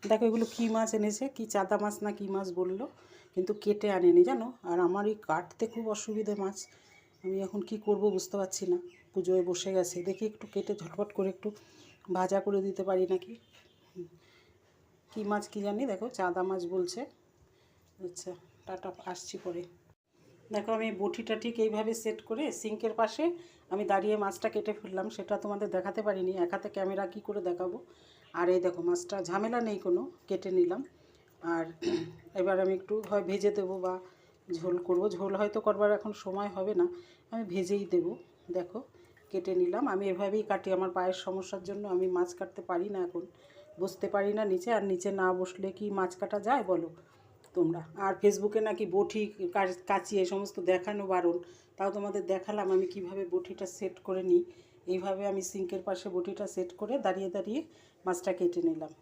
দেখো এগুলো কী মাছ এনেছে, কি চাদা মাছ না কী মাছ বললো, কিন্তু কেটে আনেনি জানো। আর আমার এই কাটতে খুব অসুবিধে মাছ, আমি এখন কি করব বুঝতে পারছি না। পুজোয় বসে গেছে, দেখি একটু কেটে ঝটপট করে একটু ভাজা করে দিতে পারি নাকি। কী মাছ কী জানি, দেখো চাদা মাছ বলছে। আচ্ছা, টাটা, আসছি পরে। দেখো আমি বটিটা ঠিক এইভাবে সেট করে সিঙ্কের পাশে আমি দাঁড়িয়ে মাছটা কেটে ফেললাম, সেটা তোমাদের দেখাতে পারিনি, এক হাতে ক্যামেরা কী করে দেখাবো। আর এই দেখো মাছটা ঝামেলা নেই কোনো, কেটে নিলাম। আর এবার আমি একটু হয় ভেজে দেবো বা ঝোল করব। ঝোল হয়তো করবার এখন সময় হবে না, আমি ভেজেই দেব। দেখো কেটে নিলাম, আমি এভাবেই কাটি, আমার পায়ের সমস্যার জন্য আমি মাছ কাটতে পারি না এখন, বসতে পারি না নিচে। আর নিচে না বসলে কি মাছ কাটা যায় বলো তোমরা। আর ফেসবুকে নাকি বটি কাচি এই সমস্ত দেখানো বারণ, তাও তোমাদের দেখালাম আমি কিভাবে বটিটা সেট করে নিই। এইভাবে আমি সিঙ্কের পাশে বটিটা সেট করে দাঁড়িয়ে দাঁড়িয়ে মাছটা কেটে নিলাম।